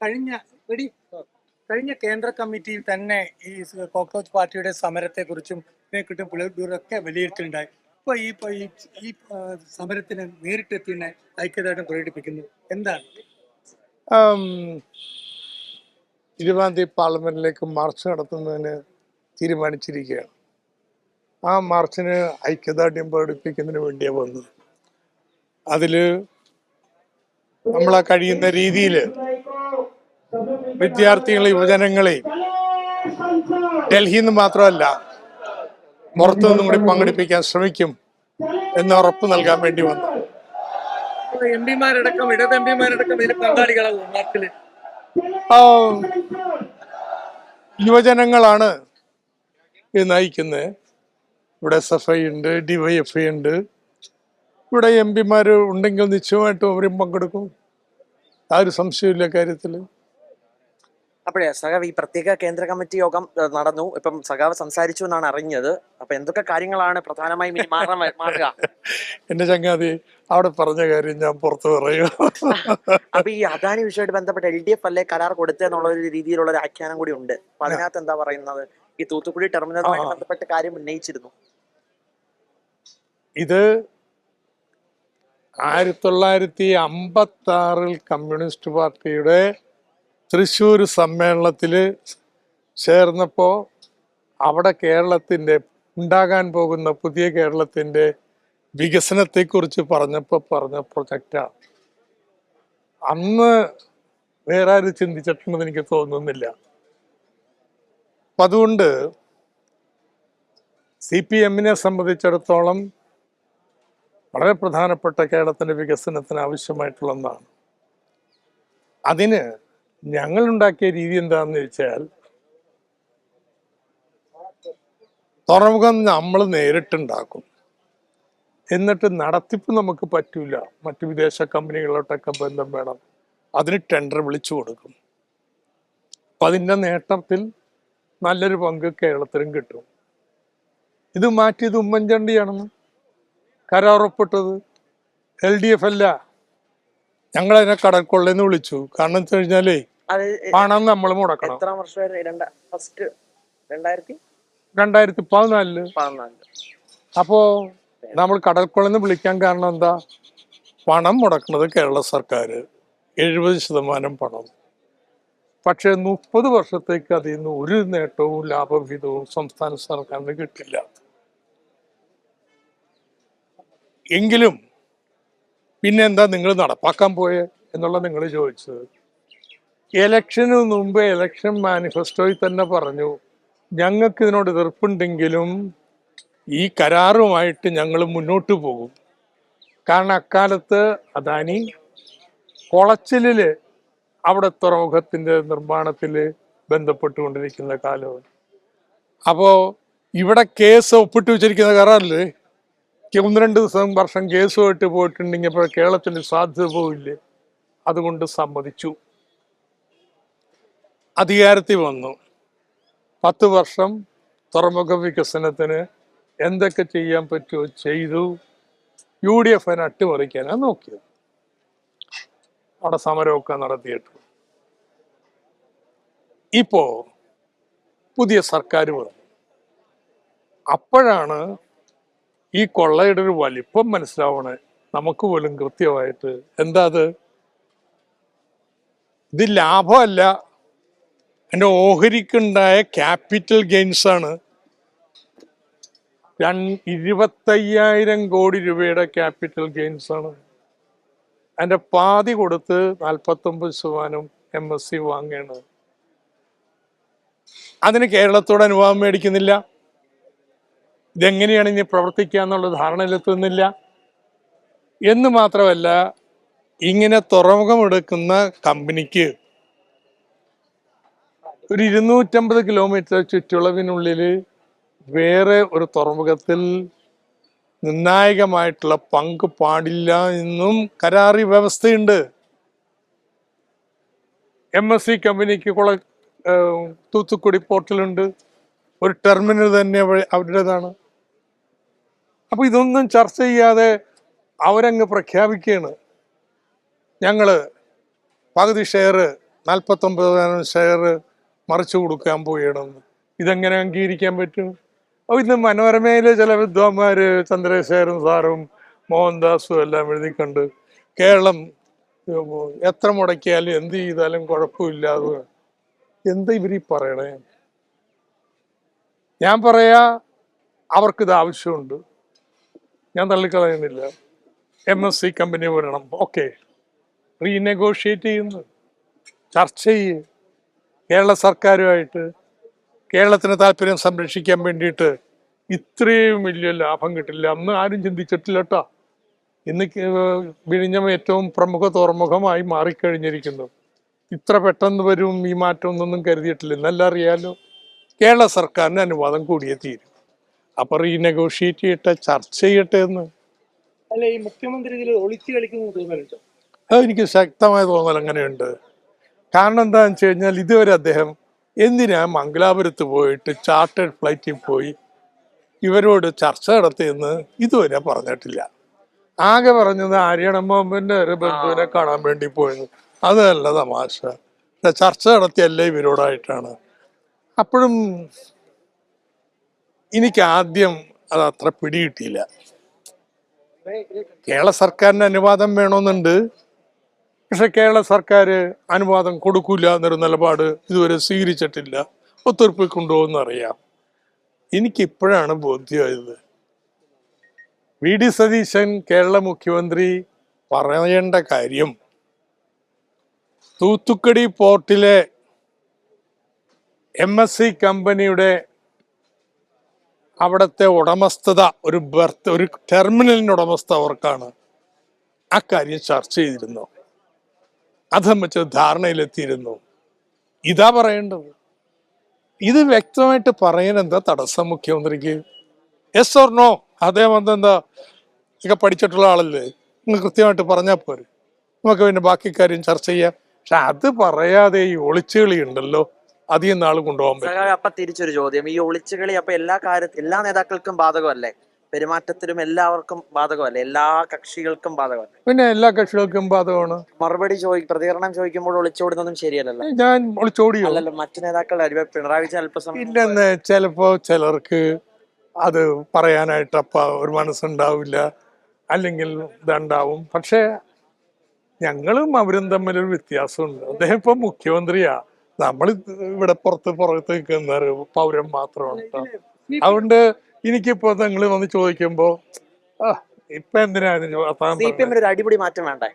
കഴിഞ്ഞ വെടി കഴിഞ്ഞ കേന്ദ്ര കമ്മിറ്റിയിൽ തന്നെ ഈ കോക്രോച്ച് പാർട്ടിയുടെ സമരത്തെക്കുറിച്ചും ഇതിനെക്കുറിച്ചും പുള്ളിയൊക്കെ വിലയിരുത്തലുണ്ടായി. ഈ സമരത്തിന് നേരിട്ടെത്തി തന്നെ ഐക്യദാർഢ്യം പ്രകടിപ്പിക്കുന്നു. എന്താണ് 20-ാം തീയതി പാർലമെന്റിലേക്ക് മാർച്ച് നടത്തുന്നതിന് തീരുമാനിച്ചിരിക്കുകയാണ്. ആ മാർച്ചിന് ഐക്യദാർഢ്യം പ്രകടിപ്പിക്കുന്നതിന് വേണ്ടിയാണ് വന്നത്. അതില് നമ്മളെ കഴിയുന്ന രീതിയിൽ വിദ്യാർത്ഥികളെ യുവജനങ്ങളെയും ഡൽഹിയിൽ നിന്ന് മാത്രമല്ല പുറത്തു നിന്നും കൂടി പങ്കെടുപ്പിക്കാൻ ശ്രമിക്കും എന്ന് ഉറപ്പ് നൽകാൻ വേണ്ടി വന്നു. എംപിമാരടക്കം ഇടത് എംപിമാരടക്കം ഇതിൽ പങ്കാളികളാകും. മാർച്ചില് യുവജനങ്ങളാണ് ഇത് നയിക്കുന്നത്. ഇവിടെ SFI ഉണ്ട്, DYFI ഉണ്ട്. ഇവിടെ എംപിമാർ ഉണ്ടെങ്കിൽ നിശ്ചയമായിട്ടും അവരും പങ്കെടുക്കും. ആ ഒരു സംശയമില്ല കാര്യത്തില്. അപ്പോഴേ സഖാവ് ഈ പ്രത്യേക കേന്ദ്ര കമ്മിറ്റി യോഗം നടന്നു. ഇപ്പം സഖാവ് സംസാരിച്ചു എന്നാണ് അറിഞ്ഞത്. അപ്പൊ എന്തൊക്കെ കാര്യങ്ങളാണ് പ്രധാനമായും ഇനി മാറുക? എന്റെ ചങ്ങാതി അവിടെ പറഞ്ഞ കാര്യം ഞാൻ പുറത്തു പറയും. അപ്പൊ ഈ അദാനി വിഷയമായിട്ട് ബന്ധപ്പെട്ട് LDF അല്ലേ കരാർ കൊടുത്തെന്നുള്ള ഒരു രീതിയിലുള്ള ഒരു ആഖ്യാനം കൂടി ഉണ്ട്. അപ്പൊ അതിനകത്ത് എന്താ പറയുന്നത്? ഈ തൂത്തുക്കുടി ടെർമിനലുമായി ബന്ധപ്പെട്ട് കാര്യം ഉന്നയിച്ചിരുന്നു. ഇത് 1956 കമ്മ്യൂണിസ്റ്റ് പാർട്ടിയുടെ തൃശ്ശൂർ സമ്മേളനത്തില് ചേർന്നപ്പോ അവിടെ കേരളത്തിന്റെ ഉണ്ടാകാൻ പോകുന്ന പുതിയ കേരളത്തിന്റെ വികസനത്തെക്കുറിച്ച് പറഞ്ഞ പ്രൊജക്റ്റാണ്. അന്ന് വേറെ ആരും ചിന്തിച്ചിട്ടുണ്ടെന്ന് എനിക്ക് തോന്നുന്നില്ല. അപ്പൊ അതുകൊണ്ട് CPM-നെ സംബന്ധിച്ചിടത്തോളം വളരെ പ്രധാനപ്പെട്ട കേരളത്തിന്റെ വികസനത്തിന് ആവശ്യമായിട്ടുള്ള ഒന്നാണ്. അതിന് ഞങ്ങൾ ഉണ്ടാക്കിയ രീതി എന്താണെന്ന് വെച്ചാൽ, തുറമുഖം നമ്മൾ നേരിട്ടുണ്ടാക്കും. എന്നിട്ട് നടത്തിപ്പ് നമുക്ക് പറ്റൂല, മറ്റു വിദേശ കമ്പനികളോട്ടൊക്കെ ബന്ധം വേണം. അതിന് ടെൻഡർ വിളിച്ചു കൊടുക്കും. അപ്പൊ അതിൻ്റെ നേട്ടത്തിൽ നല്ലൊരു പങ്ക് കേരളത്തിനും കിട്ടും. ഇത് മാറ്റിയത് ഉമ്മൻചാണ്ടിയാണെന്ന് കരാറുറപ്പിട്ടത് LDF അല്ല. ഞങ്ങളതിനെ കടൽക്കൊള്ളെന്ന് വിളിച്ചു. കാരണം വെച്ച് കഴിഞ്ഞാലേ പണം നമ്മൾ മുടക്കണം. 2014 അപ്പോ നമ്മൾ കടൽക്കൊള്ളെന്ന് വിളിക്കാൻ കാരണം എന്താ? പണം മുടക്കുന്നത് കേരള സർക്കാർ 70% പണം. പക്ഷെ 30 വർഷത്തേക്ക് അതിൽ നിന്ന് ഒരു നേട്ടവും ലാഭവിഹിതവും സംസ്ഥാന സർക്കാരിന് കിട്ടില്ല. എങ്കിലും പിന്നെ എന്താ നിങ്ങൾ നടപ്പാക്കാൻ പോയേ എന്നുള്ള നിങ്ങൾ ചോദിച്ചത്. ഇലക്ഷന് മുമ്പ് ഇലക്ഷൻ മാനിഫെസ്റ്റോയിൽ തന്നെ പറഞ്ഞു, ഞങ്ങൾക്ക് ഇതിനോട് എതിർപ്പുണ്ടെങ്കിലും ഈ കരാറുമായിട്ട് ഞങ്ങൾ മുന്നോട്ട് പോകും. കാരണം അക്കാലത്ത് അദാനി കൊളച്ചിലില് അവിടെ തുറമുഖത്തിന്റെ നിർമ്മാണത്തില് ബന്ധപ്പെട്ടുകൊണ്ടിരിക്കുന്ന കാലമാണ്. അപ്പോ ഇവിടെ കേസ് ഒപ്പിട്ട് വെച്ചിരിക്കുന്ന കരാറില് 1-2 വർഷം കേസുമായിട്ട് പോയിട്ടുണ്ടെങ്കിൽ ഇപ്പോൾ കേരളത്തിന് സാധ്യത പോവില്ലേ? അതുകൊണ്ട് സമ്മതിച്ചു. അധികാരത്തിൽ വന്നു. 10 വർഷം തുറമുഖ വികസനത്തിന് എന്തൊക്കെ ചെയ്യാൻ പറ്റുമോ ചെയ്തു. UDF അട്ടിമറിക്കാനാണ് നോക്കിയത്. അവിടെ സമരമൊക്കെ നടത്തിയിട്ട് ഇപ്പോ പുതിയ സർക്കാർ വന്നു. അപ്പോഴാണ് ഈ കൊള്ളയുടെ ഒരു വലിപ്പം മനസ്സിലാവണേ നമുക്ക് പോലും കൃത്യമായിട്ട്. എന്താ അത്? ഇത് ലാഭമല്ല, എൻ്റെ ഓഹരിക്കുണ്ടായ ക്യാപിറ്റൽ ഗെയിൻസ് ആണ്. 25,000 കോടി രൂപയുടെ ക്യാപിറ്റൽ ഗെയിൻസ് ആണ്. അതിൻ്റെ പാതി കൊടുത്ത് 49% MSC വാങ്ങുകയാണ്. അതിന് കേരളത്തോട് അനുവാദം മേടിക്കുന്നില്ല. ഇതെങ്ങനെയാണ് ഇനി പ്രവർത്തിക്കുക എന്നുള്ള ധാരണയിലെത്തുന്നില്ല. എന്ന് മാത്രമല്ല, ഇങ്ങനെ തുറമുഖം എടുക്കുന്ന കമ്പനിക്ക് ഒരു 250 കിലോമീറ്റർ ചുറ്റളവിനുള്ളിൽ വേറെ ഒരു തുറമുഖത്തിൽ നിർണായകമായിട്ടുള്ള പങ്ക് പാടില്ല എന്നും കരാറി വ്യവസ്ഥയുണ്ട്. MSC കമ്പനിക്ക് തൂത്തുക്കുടി പോർട്ടിലുണ്ട്. ഒരു ടെർമിനൽ തന്നെ അവരുടേതാണ്. അപ്പൊ ഇതൊന്നും ചർച്ച ചെയ്യാതെ അവരങ്ങ് പ്രഖ്യാപിക്കുകയാണ്, ഞങ്ങള് പകുതി ഷെയർ 49% ഷെയർ മറിച്ചു കൊടുക്കാൻ പോയണമെന്ന്. ഇതെങ്ങനെ അംഗീകരിക്കാൻ പറ്റും? അപ്പോൾ ഇന്ന് മനോരമയിലെ ചില വിദ്വാന്മാർ ചന്ദ്രശേഖരൻ സാറും മോഹൻദാസും എല്ലാം എഴുതിക്കണ്ട് കേരളം എത്ര മുടക്കിയാലും എന്ത് ചെയ്താലും കുഴപ്പമില്ലാതെ. എന്താ ഇവരീ പറയണേ? ഞാൻ പറയാ അവർക്കിത് ആവശ്യമുണ്ട്, ഞാൻ തള്ളിക്കളയുന്നില്ല. MSC കമ്പനി വരണം, ഓക്കെ, റീനെഗോഷിയേറ്റ് ചെയ്യുന്നു, ചർച്ച ചെയ്യ് കേരള സർക്കാരുമായിട്ട്. കേരളത്തിന് താല്പര്യം സംരക്ഷിക്കാൻ വേണ്ടിയിട്ട് ഇത്രയും വലിയ ലാഭം കിട്ടില്ല, അന്ന് ആരും ചിന്തിച്ചിട്ടില്ല കേട്ടോ. ഇന്ന് വിഴിഞ്ഞം ഏറ്റവും പ്രമുഖ തുറമുഖമായി മാറിക്കഴിഞ്ഞിരിക്കുന്നു. ഇത്ര പെട്ടെന്ന് വരും ഈ മാറ്റം എന്നൊന്നും കരുതിയിട്ടില്ല. ഇന്നെല്ലാം അറിയാലോ, കേരള സർക്കാരിന് അനുവാദം കൂടിയേ തീരും. അപ്പൊ റീനെഗോഷിയേറ്റ് ചെയ്യട്ടെ, ചർച്ച ചെയ്യട്ടെ എന്ന്. അല്ല, ഈ മുഖ്യമന്ത്രി ഇതിൽ ഒളിച്ചു കളിക്കുന്നു തോന്നലുണ്ടോ? അതെനിക്ക് ശക്തമായ തോന്നൽ അങ്ങനെയുണ്ട്. കാരണം എന്താണെന്ന് വെച്ച് കഴിഞ്ഞാൽ ഇതുവരെ അദ്ദേഹം എന്തിനാ മംഗലാപുരത്ത് പോയിട്ട് ചാർട്ടേഡ് ഫ്ലൈറ്റിൽ പോയി ഇവരോട് ചർച്ച നടത്തിയെന്ന് ഇതുവരെ പറഞ്ഞിട്ടില്ല. ആകെ പറഞ്ഞത് ആര്യണ മുഹമ്മദിന്റെ ഒരു ബന്ധുവിനെ കാണാൻ വേണ്ടി പോയത്. അതല്ല തമാശ. ചർച്ച നടത്തിയല്ലേ ഇവരോടായിട്ടാണ്. അപ്പോഴും എനിക്ക് ആദ്യം അത് അത്ര പിടികിട്ടിയില്ല. കേരള സർക്കാരിന് അനുവാദം വേണമെന്നുണ്ട്, പക്ഷെ കേരള സർക്കാർ അനുവാദം കൊടുക്കൂല എന്നൊരു നിലപാട് ഇതുവരെ സ്വീകരിച്ചിട്ടില്ല. ഒത്തുതീർപ്പിൽ കൊണ്ടുപോകുന്ന അറിയാം. എനിക്കിപ്പോഴാണ് ബോധ്യമായത് VD സതീശൻ കേരള മുഖ്യമന്ത്രി പറയേണ്ട കാര്യം തൂത്തുക്കുടി പോർട്ടിലെ MSC കമ്പനിയുടെ അവിടുത്തെ ഉടമസ്ഥത, ഒരു ടെർമിനലിന്റെ ഉടമസ്ഥ അവർക്കാണ്. അക്കാര്യം ചർച്ച ചെയ്തിരുന്നു, അത് സംബന്ധിച്ച് ധാരണയിലെത്തിയിരുന്നു. ഇതാ പറയേണ്ടത്. ഇത് വ്യക്തമായിട്ട് പറയാൻ എന്താ തടസ്സം മുഖ്യമന്ത്രിക്ക്? Yes or no? അദ്ദേഹം എന്താ ഒക്കെ പഠിച്ചിട്ടുള്ള ആളല്ലേ, നിങ്ങൾ കൃത്യമായിട്ട് പറഞ്ഞാൽ പോരെ, നമുക്ക് പിന്നെ ബാക്കി കാര്യം ചർച്ച ചെയ്യാം. പക്ഷെ അത് പറയാതെ ഈ ഒളിച്ചുകളി ഉണ്ടല്ലോ, അധികം നാൾ കൊണ്ടുപോകാൻ പറ്റും. അപ്പൊ തിരിച്ചൊരു ചോദ്യം, ഈ ഒളിച്ചുകളി അപ്പൊ എല്ലാ നേതാക്കൾക്കും ബാധകമല്ലേ? പെരുമാറ്റത്തിലും എല്ലാവർക്കും ബാധകമല്ലേ? എല്ലാ കക്ഷികൾക്കും ബാധകമല്ലേ? പിന്നെ എല്ലാ കക്ഷികൾക്കും ബാധകമാണ്. പ്രതികരണം ചോദിക്കുമ്പോൾ ഒളിച്ചോടുന്നതും ശരിയല്ലല്ലോ. ഞാൻ ഒളിച്ചോടിയോ? അല്ലല്ലോ, മറ്റു നേതാക്കൾ പിണറായി വിജയൻ അല്പസമയം ഇല്ലെന്ന്. ചിലപ്പോ ചിലർക്ക് അത് പറയാനായിട്ട് ഒരു മനസ്സുണ്ടാവില്ല, അല്ലെങ്കിൽ ഇതുണ്ടാവും. പക്ഷെ ഞങ്ങളും അവരും തമ്മിലൊരു വ്യത്യാസമുണ്ട്. അദ്ദേഹം ഇപ്പൊ മുഖ്യമന്ത്രിയാ, നമ്മൾ ഇവിടെ പുറത്ത് നിൽക്കുന്ന ഒരു പൗരൻ മാത്രമാണ് കേട്ടോ. അതുകൊണ്ട് എനിക്കിപ്പോ നിങ്ങൾ വന്ന് ചോദിക്കുമ്പോ ഇപ്പൊ എന്തിനാ CPM ഒരു അടിപൊളി മാറ്റം വേണ്ടേ?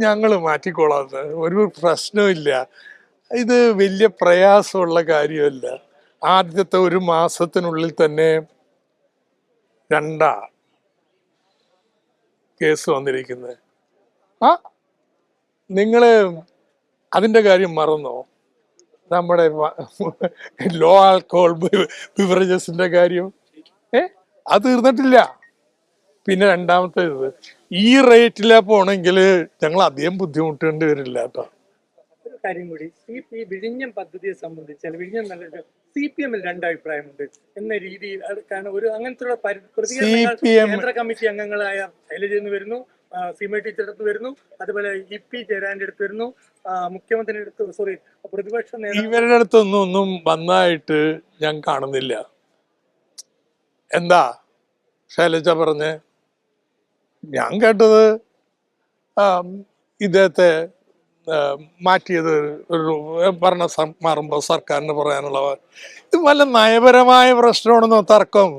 ഞങ്ങള് മാറ്റിക്കോളാം, ഒരു പ്രശ്നവും ഇല്ല. ഇത് വലിയ പ്രയാസമുള്ള കാര്യമല്ല. ആദ്യത്തെ ഒരു മാസത്തിനുള്ളിൽ തന്നെ 2 കേസ് വന്നിരിക്കുന്നത്. നിങ്ങള് അതിന്റെ കാര്യം മറന്നോ? നമ്മുടെ ലോ ആൽക്കഹോൾ ബിവറേജസിന്റെ കാര്യം അത് തീർന്നിട്ടില്ല. പിന്നെ രണ്ടാമത്തേത്, ഈ റേറ്റിലാ പോണെങ്കിൽ ഞങ്ങൾ അധികം ബുദ്ധിമുട്ടേണ്ടി വരില്ല കേട്ടോ. ഒരു കാര്യം കൂടി, ഈ വിഴിഞ്ഞം പദ്ധതിയെ സംബന്ധിച്ചാൽ വിഴിഞ്ഞം നല്ല CPM-ൽ 2 അഭിപ്രായമുണ്ട് എന്ന രീതിയിൽ. കാരണം ഒരു അങ്ങനത്തെ പ്രതികരണങ്ങൾ കേന്ദ്ര കമ്മിറ്റി അംഗങ്ങളായ ശൈലജയിൽ വരുന്നു, സീമ ടീച്ചറുടെ അടുത്ത് വരുന്നു, അതുപോലെ EP ജയരാജന്റെ അടുത്ത് വരുന്നു, മുഖ്യമന്ത്രിയുടെ അടുത്ത്, പ്രതിപക്ഷ ഇവരുടെ അടുത്തൊന്നും വന്നായിട്ട് ഞാൻ കാണുന്നില്ല. എന്താ ശൈലജ പറഞ്ഞ്? ഞാൻ കേട്ടത് ഇദ്ദേഹത്തെ മാറ്റിയത് ഒരു ഭരണം മാറുമ്പോൾ സർക്കാരിന് പറയാനുള്ള ഇത് വല്ല നയപരമായ പ്രശ്നമാണെന്നോ തർക്കം?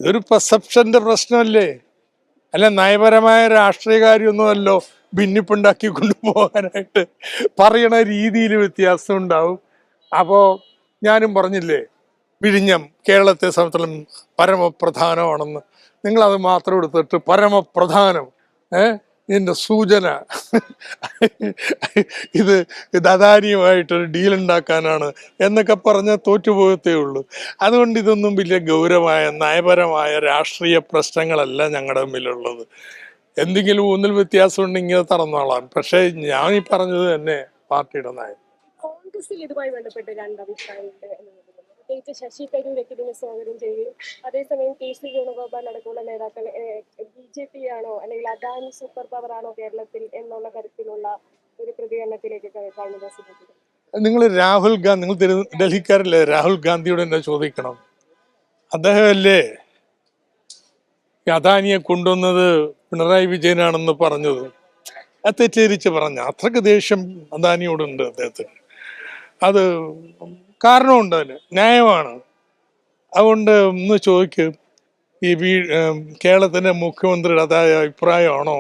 ഇതൊരു പെർസെപ്ഷന്റെ പ്രശ്നമല്ലേ? അല്ല, നയപരമായ രാഷ്ട്രീയ കാര്യമൊന്നുമല്ലോ ഭിന്നിപ്പുണ്ടാക്കി കൊണ്ടുപോകാനായിട്ട്. പറയണ രീതിയിൽ വ്യത്യാസം ഉണ്ടാവും. അപ്പോ ഞാനും പറഞ്ഞില്ലേ, വിഴിഞ്ഞം കേരളത്തെ സംബന്ധിച്ചിടത്തോളം പരമപ്രധാനമാണെന്ന്. നിങ്ങളത് മാത്രം എടുത്തിട്ട് പരമപ്രധാനം ഇതിന്റെ സൂചന ഇത് അദാനിയുമായിട്ടൊരു ഡീൽ ഉണ്ടാക്കാനാണ് എന്നൊക്കെ പറഞ്ഞാൽ തോറ്റുപോകത്തേ ഉള്ളൂ. അതുകൊണ്ട് ഇതൊന്നും വലിയ ഗൗരവമായ നയപരമായ രാഷ്ട്രീയ പ്രശ്നങ്ങളല്ല ഞങ്ങളുടെ മുമ്പിലുള്ളത്. എന്തെങ്കിലും ഊന്നൽ വ്യത്യാസം ഉണ്ടെങ്കിൽ അത് തറന്നോളാം. പക്ഷെ ഞാൻ ഈ പറഞ്ഞത് തന്നെ പാർട്ടിയുടെ നയം. കോൺഗ്രസിൽ ഇതുമായി ബന്ധപ്പെട്ട് 2 അഭിപ്രായമുണ്ട് എന്നുള്ളത്. പ്രത്യേകിച്ച് ശശി തരൂരൊക്കെ ഇതിനെ സ്വാഗതം ചെയ്യുകയും അതേസമയം KC വേണുഗോപാൽ അടക്കമുള്ള നേതാക്കൾ BJP ആണോ അല്ലെങ്കിൽ അദാനി സൂപ്പർ പവർ ആണോ കേരളത്തിൽ എന്നുള്ള തരത്തിലുള്ള ഒരു പ്രതികരണത്തിലേക്ക് കഴിഞ്ഞ ദിവസം എത്തിയത്? നിങ്ങൾ രാഹുൽ ഗാന്ധി, നിങ്ങൾ ഡൽഹിക്കാരല്ലേ, രാഹുൽ ഗാന്ധിയോട് എന്നെ ചോദിക്കണം. അദ്ദേഹമല്ലേ ഈ അദാനിയെ കൊണ്ടുവന്നത് പിണറായി വിജയനാണെന്ന് പറഞ്ഞത്? അത് തെറ്റിദ്ധരിച്ച് പറഞ്ഞ അത്രക്ക് ദേഷ്യം അദാനിയോടുണ്ട് അദ്ദേഹത്തിന്. അത് കാരണമുണ്ട്, അതിന് ന്യായമാണ്. അതുകൊണ്ട് ഒന്ന് ചോദിക്കും, ഈ കേരളത്തിന്റെ മുഖ്യമന്ത്രിയുടെ അതായ അഭിപ്രായമാണോ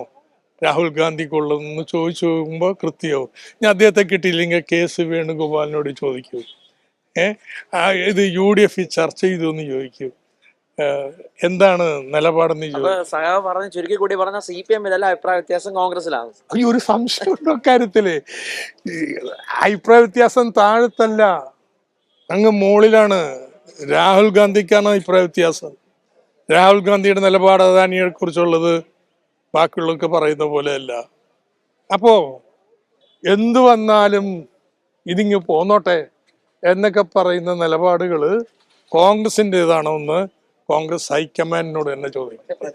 രാഹുൽ ഗാന്ധിക്കുള്ളതെന്ന് ചോദിച്ചു നോക്കുമ്പോൾ കൃത്യമാവും. ഇനി അദ്ദേഹത്തെ കിട്ടിയില്ലെങ്കിൽ KC വേണുഗോപാലിനോട് ചോദിക്കൂ. ഇത് UDF ചർച്ച ചെയ്തു എന്ന് ചോദിക്കൂ. എന്താണ് നിലപാടെന്ന് ചോദിക്കും. സഹാബ് പറഞ്ഞ ചുരുക്കി കൂടി പറഞ്ഞ CPM ഇതല്ല, അഭിപ്രായ വ്യത്യാസം കോൺഗ്രസിലാണ്. ഈ ഒരു സംശയമുണ്ടോ കാര്യത്തില്? അഭിപ്രായ വ്യത്യാസം താഴത്തല്ല, അങ്ങ് മുകളിലാണ്. രാഹുൽ ഗാന്ധിക്കാണ് അഭിപ്രായ വ്യത്യാസം. രാഹുൽ ഗാന്ധിയുടെ നിലപാട് അദാനിയെ കുറിച്ചുള്ളത് ബാക്കിയുള്ളവർക്ക് പറയുന്ന പോലെയല്ല. അപ്പോ എന്തു വന്നാലും ഇതിങ്ങ് പോന്നോട്ടെ എന്നൊക്കെ പറയുന്ന നിലപാടുകൾ കോൺഗ്രസിൻ്റെതാണോ എന്ന് കോൺഗ്രസ് ഹൈക്കമാൻഡിനോട് തന്നെ ചോദിക്കും.